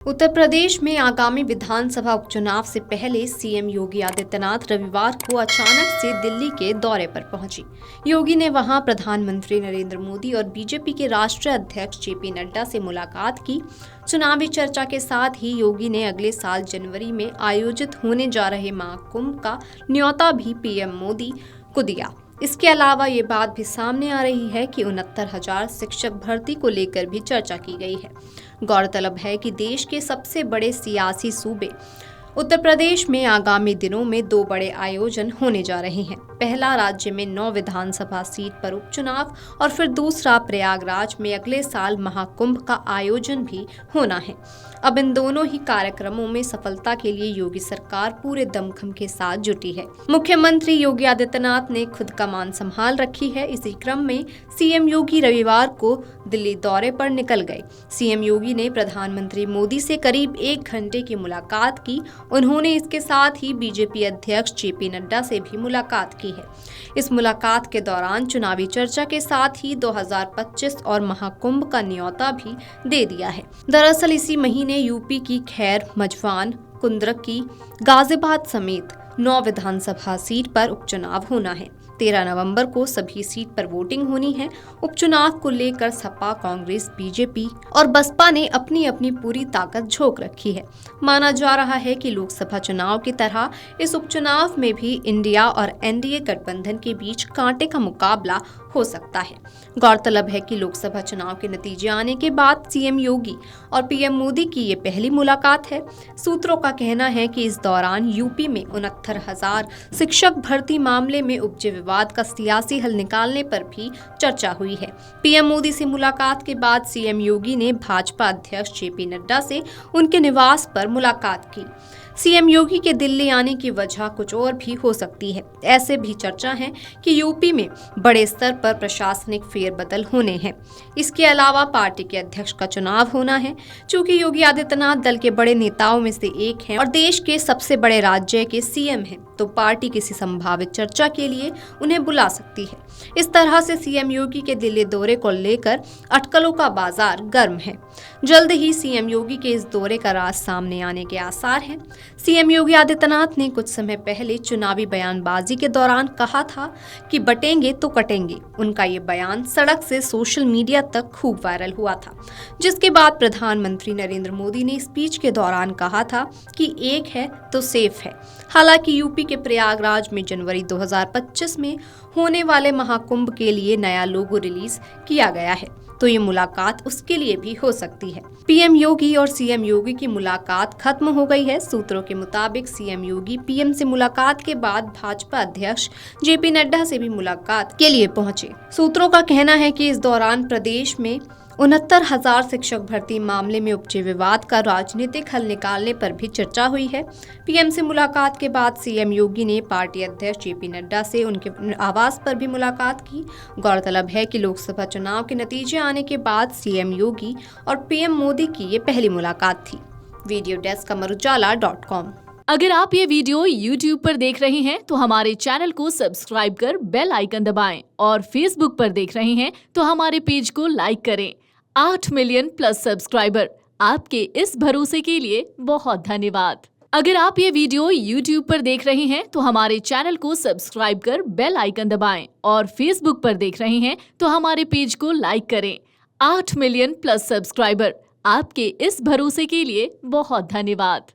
उत्तर प्रदेश में आगामी विधानसभा उपचुनाव से पहले सीएम योगी आदित्यनाथ रविवार को अचानक से दिल्ली के दौरे पर पहुंचे। योगी ने वहां प्रधानमंत्री नरेंद्र मोदी और बीजेपी के राष्ट्रीय अध्यक्ष जेपी नड्डा से मुलाकात की। चुनावी चर्चा के साथ ही योगी ने अगले साल जनवरी में आयोजित होने जा रहे महाकुंभ का न्योता भी पीएम मोदी को दिया। इसके अलावा ये बात भी सामने आ रही है कि 69,000 शिक्षक भर्ती को लेकर भी चर्चा की गई है। गौरतलब है कि देश के सबसे बड़े सियासी सूबे उत्तर प्रदेश में आगामी दिनों में 2 बड़े आयोजन होने जा रहे हैं। पहला राज्य में 9 विधानसभा सीट पर उपचुनाव और फिर दूसरा प्रयागराज में अगले साल महाकुंभ का आयोजन भी होना है। अब इन दोनों ही कार्यक्रमों में सफलता के लिए योगी सरकार पूरे दमखम के साथ जुटी है। मुख्यमंत्री योगी आदित्यनाथ ने खुद कमान संभाल रखी है। इसी क्रम में सीएम योगी रविवार को दिल्ली दौरे पर निकल गए। सीएम योगी ने प्रधानमंत्री मोदी से करीब 1 घंटे की मुलाकात की। उन्होंने इसके साथ ही बीजेपी अध्यक्ष जेपी नड्डा से भी मुलाकात की है। इस मुलाकात के दौरान चुनावी चर्चा के साथ ही 2025 और महाकुंभ का न्योता भी दे दिया है। दरअसल इसी महीने यूपी की खैर, मजवान, कुंद्रकी, गाजियाबाद समेत 9 विधानसभा सीट पर उपचुनाव होना है। 13 नवंबर को सभी सीट पर वोटिंग होनी है। उपचुनाव को लेकर सपा, कांग्रेस, बीजेपी और बसपा ने अपनी अपनी पूरी ताकत झोंक रखी है। माना जा रहा है कि लोकसभा चुनाव की तरह इस उपचुनाव में भी इंडिया और एनडीए गठबंधन के बीच कांटे का मुकाबला हो सकता है। गौरतलब है कि लोकसभा चुनाव के नतीजे आने के बाद सीएम योगी और पीएम मोदी की ये पहली मुलाकात है। सूत्रों का कहना है कि इस दौरान यूपी में 69,000 शिक्षक भर्ती मामले में उपजे विवाद का सियासी हल निकालने पर भी चर्चा हुई है। पीएम मोदी से मुलाकात के बाद सीएम योगी ने भाजपा अध्यक्ष जेपी नड्डा से उनके निवास पर मुलाकात की। सीएम योगी के दिल्ली आने की वजह कुछ और भी हो सकती है। ऐसे भी चर्चा है कि यूपी में बड़े स्तर पर प्रशासनिक फेरबदल होने हैं। इसके अलावा पार्टी के अध्यक्ष का चुनाव होना है। चूंकि योगी आदित्यनाथ दल के बड़े नेताओं में से एक हैं और देश के सबसे बड़े राज्य के सीएम हैं, तो पार्टी किसी संभावित चर्चा के लिए उन्हें बुला सकती है। इस तरह से सीएम योगी के दिल्ली दौरे को लेकर अटकलों का बाजार गर्म है। जल्द ही सीएम योगी के इस दौरे का राज सामने आने के आसार हैं। सीएम योगी आदित्यनाथ ने कुछ समय पहले चुनावी बयानबाजी के दौरान कहा था कि बटेंगे तो कटेंगे। उनका ये बयान सड़क से सोशल मीडिया तक खूब वायरल हुआ था, जिसके बाद प्रधानमंत्री नरेंद्र मोदी ने स्पीच के दौरान कहा था कि एक है तो सेफ है। हालांकि यूपी के प्रयागराज में जनवरी 2025 में होने वाले महाकुंभ के लिए नया लोगो रिलीज किया गया है, तो ये मुलाकात उसके लिए भी हो सकती है। पीएम योगी और सीएम योगी की मुलाकात खत्म हो गई है। सूत्रों के मुताबिक सीएम योगी पीएम से मुलाकात के बाद भाजपा अध्यक्ष जेपी नड्डा से भी मुलाकात के लिए पहुंचे। सूत्रों का कहना है कि इस दौरान प्रदेश में 69,000 शिक्षक भर्ती मामले में उपजे विवाद का राजनीतिक हल निकालने पर भी चर्चा हुई है। पीएम से मुलाकात के बाद सीएम योगी ने पार्टी अध्यक्ष जेपी नड्डा से उनके आवास पर भी मुलाकात की। गौरतलब है कि लोकसभा चुनाव के नतीजे आने के बाद सीएम योगी और पीएम मोदी की ये पहली मुलाकात थी। Video desk amarujala.com। अगर आप ये वीडियो YouTube पर देख रहे हैं तो हमारे चैनल को सब्सक्राइब कर बेल आइकन दबाएं और Facebook पर देख रहे हैं तो हमारे पेज को लाइक करें। 8 मिलियन प्लस सब्सक्राइबर, आपके इस भरोसे के लिए बहुत धन्यवाद। अगर आप ये वीडियो YouTube पर देख रहे हैं तो हमारे चैनल को सब्सक्राइब कर बेल आइकन दबाएं और Facebook पर देख रहे हैं तो हमारे पेज को लाइक करें। 8 मिलियन प्लस सब्सक्राइबर, आपके इस भरोसे के लिए बहुत धन्यवाद।